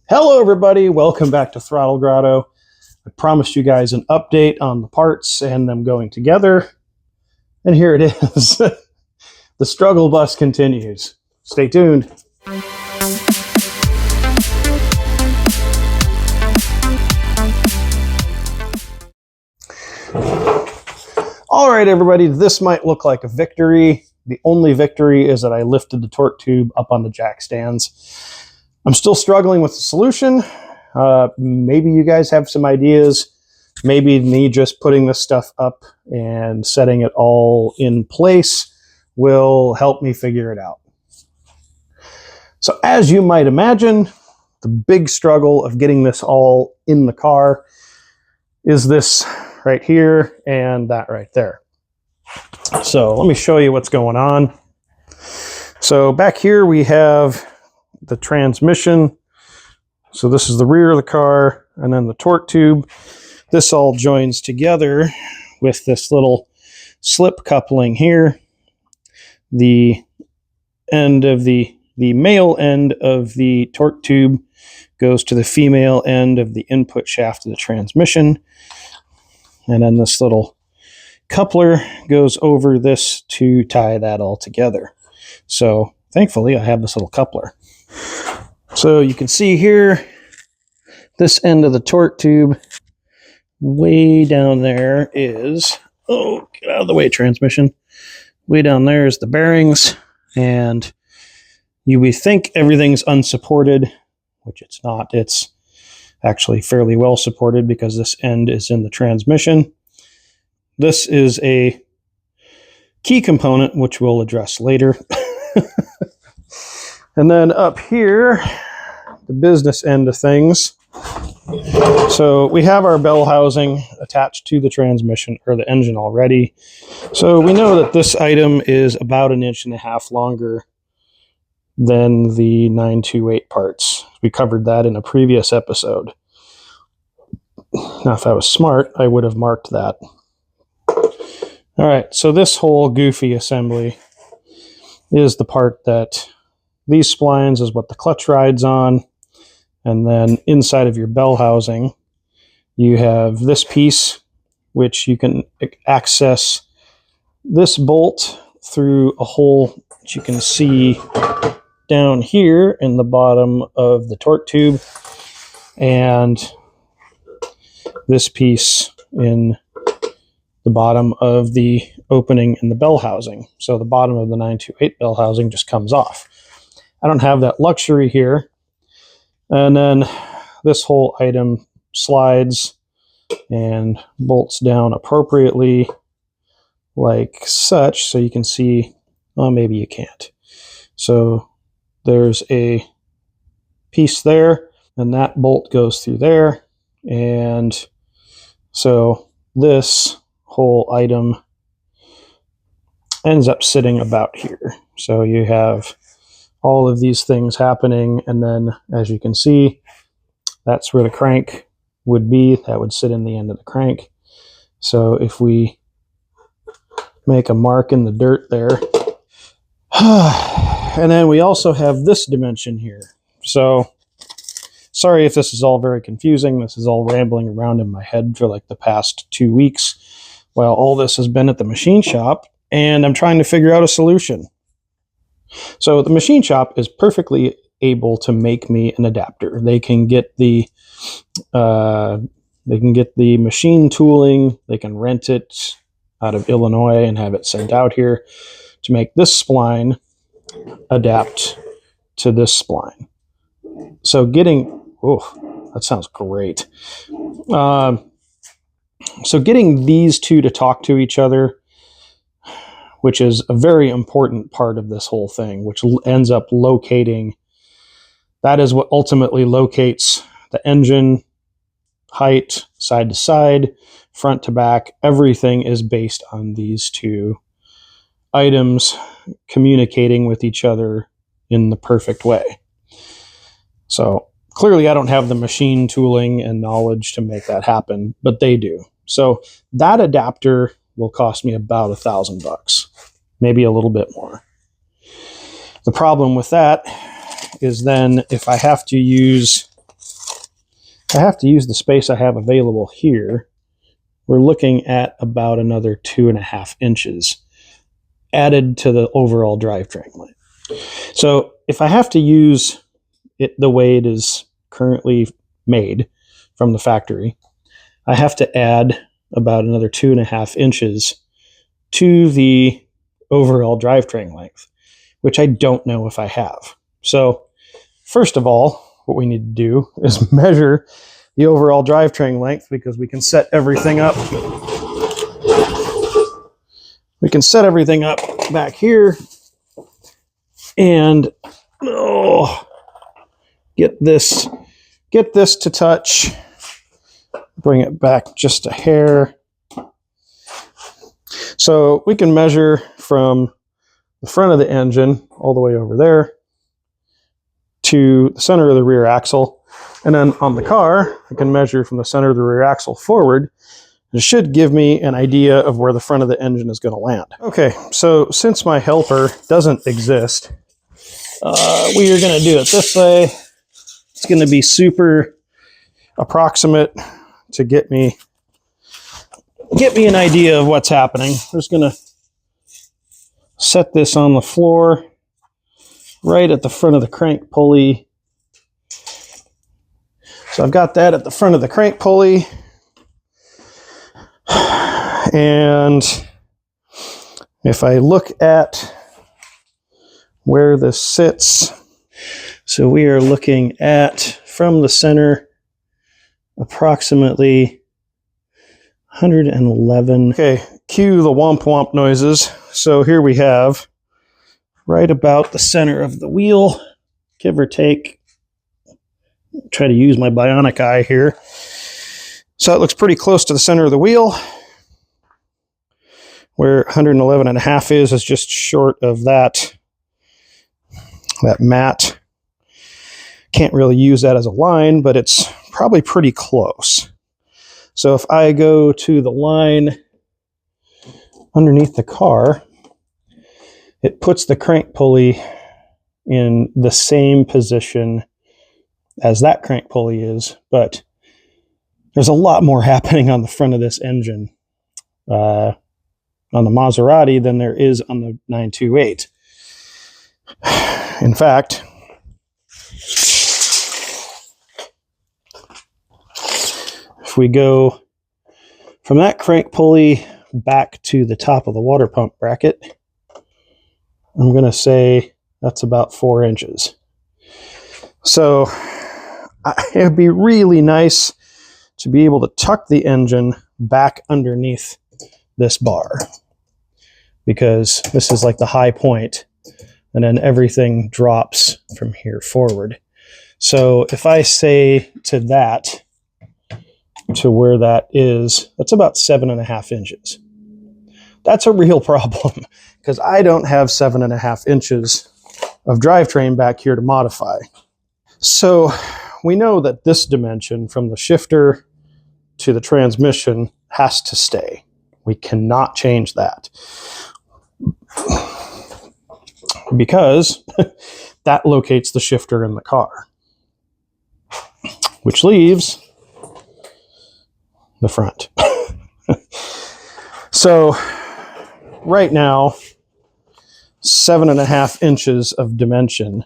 Hello everybody, welcome back to Throttle Grotto. I promised you guys an update on the parts and them going together, and here it is. The struggle bus continues. Stay tuned. All right everybody, this might look like a victory. The only victory is that I lifted the torque tube up on the jack stands. I'm still struggling with the solution. Maybe you guys have some ideas. Maybe me just putting this stuff up and setting it all in place will help me figure it out. So as you might imagine, the big struggle of getting this all in the car is this right here and that right there. So let me show you what's going on. So back here we have the transmission. So this is the rear of the car, and then the torque tube. This all joins together with this little slip coupling here. The end of the male end of the torque tube goes to the female end of the input shaft of the transmission. And then this little coupler goes over this to tie that all together. So thankfully I have this little coupler. So you can see here, this end of the torque tube, way down there is, oh, get out of the way, transmission. Way down there is the bearings, and you would think everything's unsupported, which it's not. It's actually fairly well supported because this end is in the transmission. This is a key component, which we'll address later. And then up here, the business end of things. So we have our bell housing attached to the transmission or the engine already. So we know that this item is about 1.5 inches longer than the 928 parts. We covered that in a previous episode. Now, if I was smart, I would have marked that. All right, so this whole goofy assembly is the part that these splines is what the clutch rides on. And then inside of your bell housing, you have this piece, which you can access this bolt through a hole that you can see down here in the bottom of the torque tube, and this piece in the bottom of the opening in the bell housing. So the bottom of the 928 bell housing just comes off. I don't have that luxury here. And then this whole item slides and bolts down appropriately like such, so you can see, well, maybe you can't. So there's a piece there, and that bolt goes through there. And so this whole item ends up sitting about here. So you have all of these things happening, and then as you can see, that's where the crank would be. That would sit in the end of the crank. So if we make a mark in the dirt there, and then we also have this dimension here. So sorry if this is all very confusing. This is all rambling around in my head for like the past 2 weeks while all this has been at the machine shop, and I'm trying to figure out a solution. So the machine shop is perfectly able to make me an adapter. They can get the machine tooling. They can rent it out of Illinois and have it sent out here to make this spline adapt to this spline. So that sounds great. So getting these two to talk to each other, which is a very important part of this whole thing, which ends up locating, that is what ultimately locates the engine, height, side to side, front to back. Everything is based on these two items communicating with each other in the perfect way. So clearly I don't have the machine tooling and knowledge to make that happen, but they do. So that adapter will cost me about $1,000, maybe a little bit more. The problem with that is then if I have to use I have to use the space I have available here. We're looking at about another 2.5 inches added to the overall drivetrain length. So if I have to use it the way it is currently made from the factory, I have to add about another 2.5 inches to the overall drivetrain length, which I don't know if I have. So first of all, what we need to do is measure the overall drivetrain length, because we can set everything up. We can set everything up back here and get this to touch. Bring it back just a hair. So we can measure from the front of the engine all the way over there to the center of the rear axle. And then on the car, I can measure from the center of the rear axle forward. It should give me an idea of where the front of the engine is going to land. Okay, so since my helper doesn't exist, we are going to do it this way. It's going to be super approximate to get me an idea of what's happening. I'm just going to set this on the floor right at the front of the crank pulley. So I've got that at the front of the crank pulley. And if I look at where this sits, so we are looking at, from the center, approximately 111. Okay, cue the womp womp noises. So here we have right about the center of the wheel, give or take. Try to use my bionic eye here. So it looks pretty close to the center of the wheel. Where 111.5 is just short of that mat. Can't really use that as a line, but it's probably pretty close. So if I go to the line underneath the car, it puts the crank pulley in the same position as that crank pulley is, but there's a lot more happening on the front of this engine on the Maserati than there is on the 928. In fact, if we go from that crank pulley back to the top of the water pump bracket, I'm going to say that's about 4 inches. So it would be really nice to be able to tuck the engine back underneath this bar, because this is like the high point, and then everything drops from here forward. So if I say to that, to where that is, that's about 7.5 inches. That's a real problem, because I don't have 7.5 inches of drivetrain back here to modify. So we know that this dimension from the shifter to the transmission has to stay. We cannot change that, because that locates the shifter in the car, which leaves the front. So right now, 7.5 inches of dimension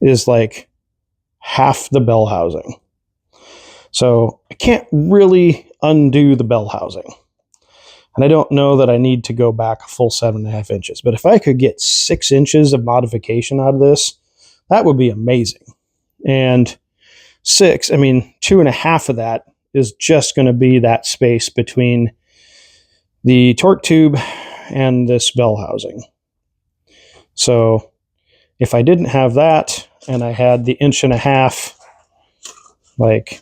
is like half the bell housing. So I can't really undo the bell housing. And I don't know that I need to go back a full 7.5 inches. But if I could get 6 inches of modification out of this, that would be amazing. And 2.5 of that is just going to be that space between the torque tube and this bell housing. So if I didn't have that, and I had the 1.5 inches, like,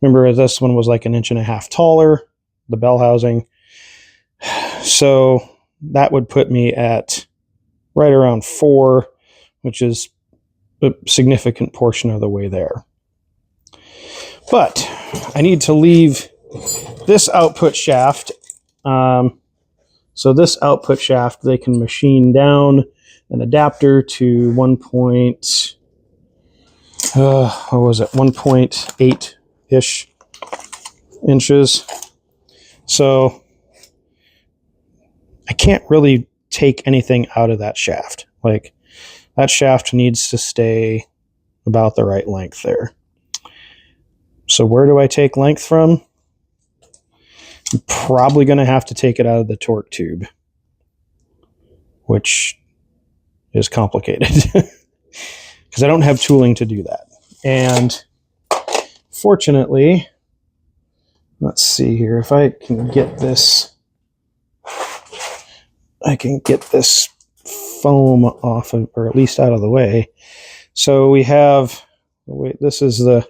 remember this one was like 1.5 inches taller, the bell housing. So that would put me at right around 4, which is a significant portion of the way there. But I need to leave this output shaft. So this output shaft, they can machine down an adapter to 1.2 what was it, 1.8-ish inches. So I can't really take anything out of that shaft. Like, that shaft needs to stay about the right length there. So where do I take length from? I'm probably going to have to take it out of the torque tube, which is complicated because I don't have tooling to do that. And fortunately, let's see here, if I can get this, I can get this foam off of, or at least out of the way. So we have, wait, this is the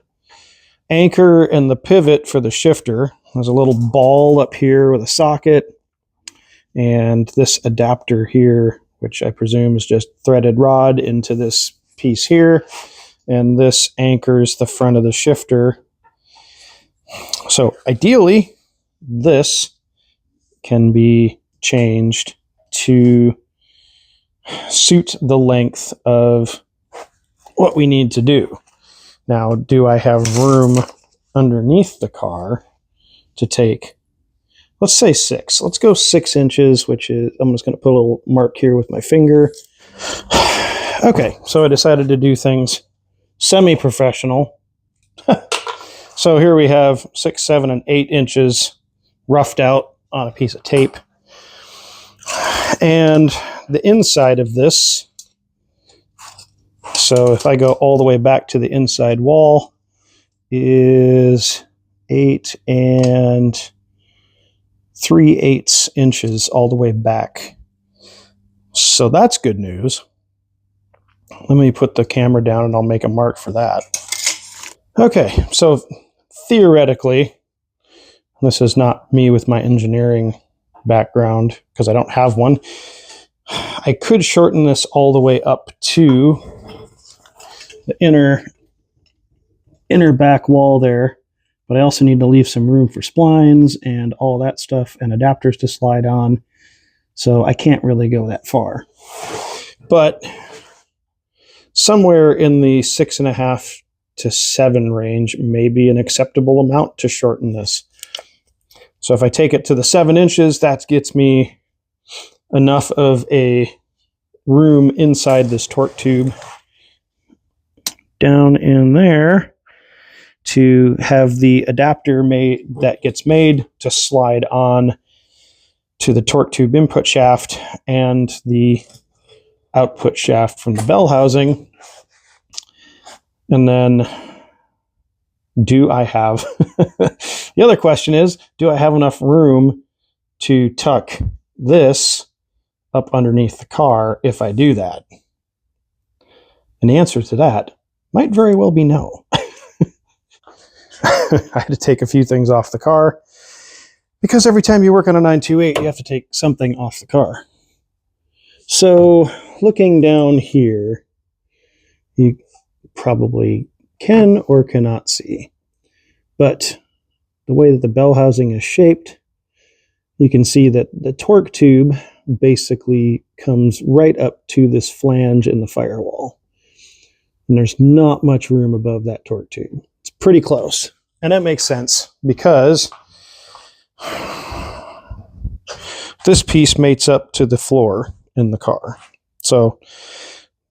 anchor and the pivot for the shifter. There's a little ball up here with a socket, and this adapter here, which I presume is just threaded rod into this piece here, and this anchors the front of the shifter. So ideally, this can be changed to suit the length of what we need to do. Now, do I have room underneath the car to take, let's say 6. Let's go 6 inches, which is, I'm just going to put a little mark here with my finger. Okay, so I decided to do things semi-professional. So here we have 6, 7, and 8 inches roughed out on a piece of tape. And the inside of this, so if I go all the way back to the inside wall, is 8 3/8 inches all the way back. So that's good news. Let me put the camera down and I'll make a mark for that. Okay, so theoretically, this is not me with my engineering background because I don't have one. I could shorten this all the way up to the inner back wall there, but I also need to leave some room for splines and all that stuff and adapters to slide on. So I can't really go that far. But somewhere in the 6.5 to 7 range may be an acceptable amount to shorten this. So if I take it to the 7 inches, that gets me enough of a room inside this torque tube down in there to have the adapter that gets made to slide on to the torque tube input shaft and the output shaft from the bell housing. And then do I have, the other question is, do I have enough room to tuck this up underneath the car if I do that? And the answer to that might very well be no. I had to take a few things off the car because every time you work on a 928, you have to take something off the car. So looking down here, you probably can or cannot see, but the way that the bell housing is shaped, you can see that the torque tube basically comes right up to this flange in the firewall. And there's not much room above that torque tube. It's pretty close. And that makes sense because this piece mates up to the floor in the car. So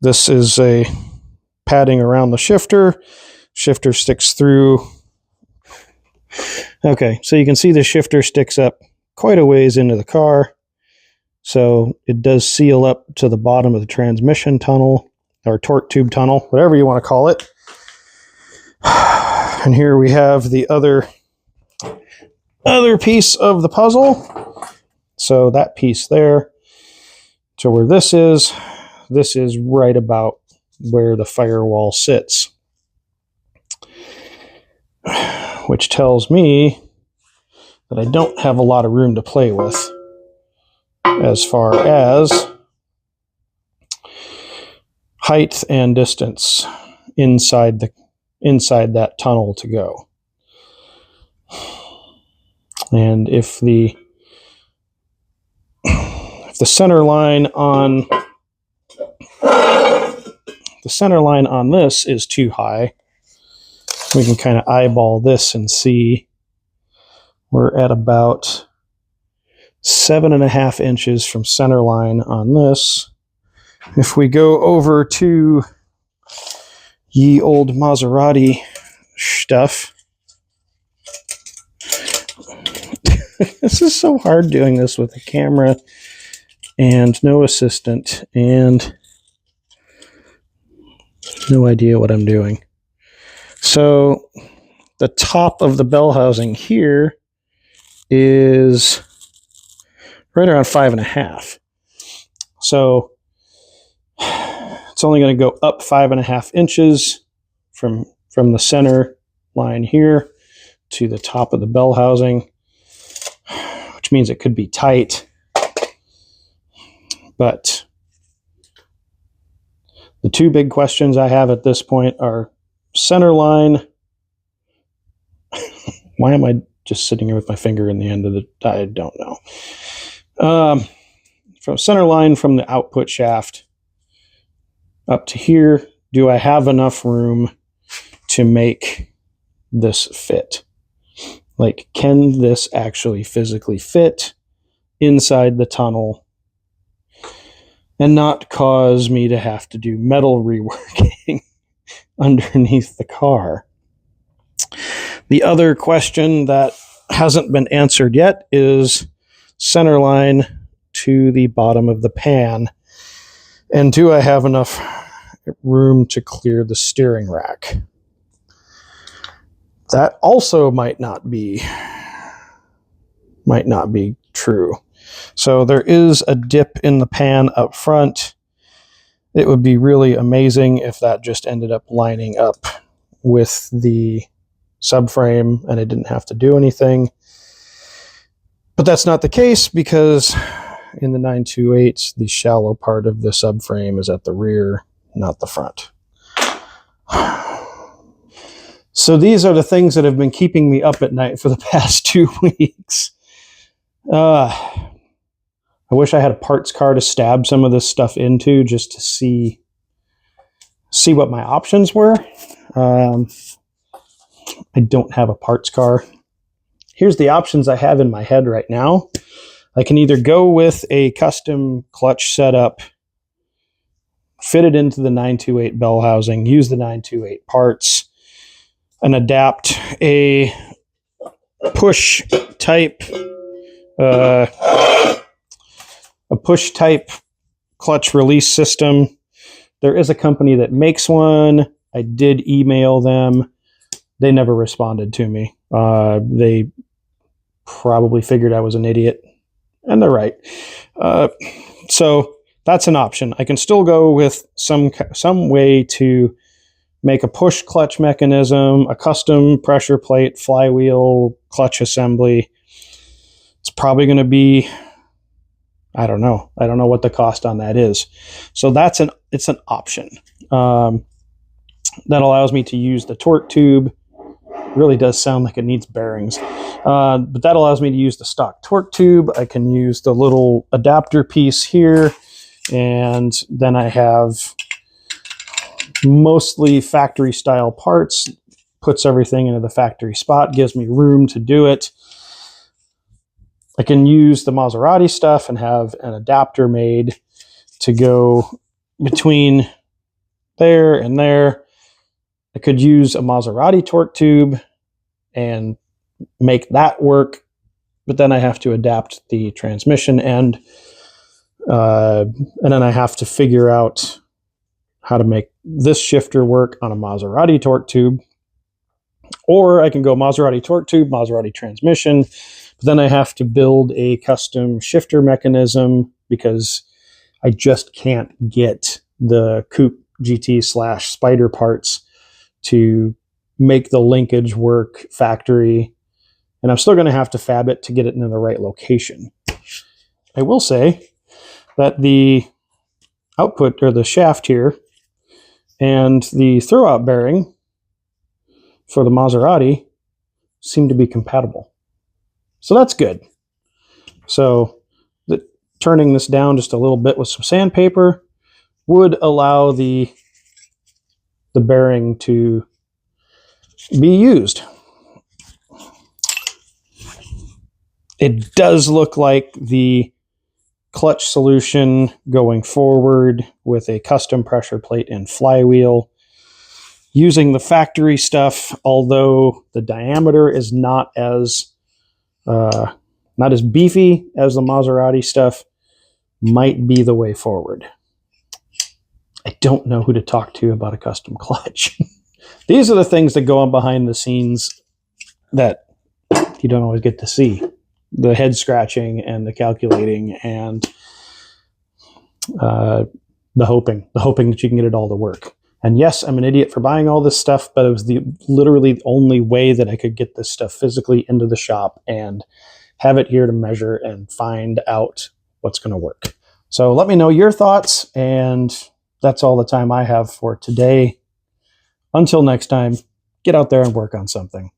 this is a padding around the shifter. Shifter sticks through. Okay, so you can see the shifter sticks up quite a ways into the car. So it does seal up to the bottom of the transmission tunnel or torque tube tunnel, whatever you want to call it. And here we have the other piece of the puzzle. So that piece there. So where this is right about where the firewall sits, which tells me that I don't have a lot of room to play with as far as height and distance inside that tunnel to go. And if the center line on this is too high, We can kind of eyeball this and see we're at about 7.5 inches from center line on this. If we go over to ye old Maserati stuff, this is so hard doing this with a camera and no assistant and no idea what I'm doing. So the top of the bell housing here is right around 5.5. So it's only going to go up 5.5 inches from the center line here to the top of the bell housing, which means it could be tight. But the two big questions I have at this point are center line. Why am I just sitting here with my finger in the end of the... I don't know. From center line from the output shaft up to here, do I have enough room to make this fit? Like, can this actually physically fit inside the tunnel and not cause me to have to do metal reworking underneath the car? The other question that hasn't been answered yet is center line to the bottom of the pan. And do I have enough room to clear the steering rack? That also might not be true. So there is a dip in the pan up front. It would be really amazing if that just ended up lining up with the subframe and I didn't have to do anything. But that's not the case, because in the 928, the shallow part of the subframe is at the rear, not the front. So these are the things that have been keeping me up at night for the past 2 weeks. I wish I had a parts car to stab some of this stuff into just to see what my options were. I don't have a parts car. Here's the options I have in my head right now. I can either go with a custom clutch setup, fit it into the 928 bell housing, use the 928 parts, and adapt a push type clutch release system. There is a company that makes one. I did email them. They never responded to me. They probably figured I was an idiot, and they're right. So that's an option. I can still go with some way to make a push clutch mechanism, a custom pressure plate, flywheel, clutch assembly. It's probably going to be, I don't know what the cost on that is. So it's an option. That allows me to use the torque tube. Really does sound like it needs bearings. But that allows me to use the stock torque tube. I can use the little adapter piece here. And then I have mostly factory style parts. Puts everything into the factory spot. Gives me room to do it. I can use the Maserati stuff and have an adapter made to go between there and there. I could use a Maserati torque tube and make that work, but then I have to adapt the transmission end, and then I have to figure out how to make this shifter work on a Maserati torque tube. Or I can go Maserati torque tube, Maserati transmission, but then I have to build a custom shifter mechanism because I just can't get the Coupe GT / Spider parts to make the linkage work factory, and I'm still going to have to fab it to get it in the right location. I will say that the output, or the shaft here, and the throwout bearing for the Maserati seem to be compatible. So that's good. So turning this down just a little bit with some sandpaper would allow the bearing to be used. It does look like the clutch solution going forward with a custom pressure plate and flywheel using the factory stuff, although the diameter is not as beefy as the Maserati stuff, might be the way forward. I don't know who to talk to about a custom clutch. These are the things that go on behind the scenes that you don't always get to see. The head scratching and the calculating and the hoping that you can get it all to work. And yes, I'm an idiot for buying all this stuff, but it was literally the only way that I could get this stuff physically into the shop and have it here to measure and find out what's going to work. So let me know your thoughts, and that's all the time I have for today. Until next time, get out there and work on something.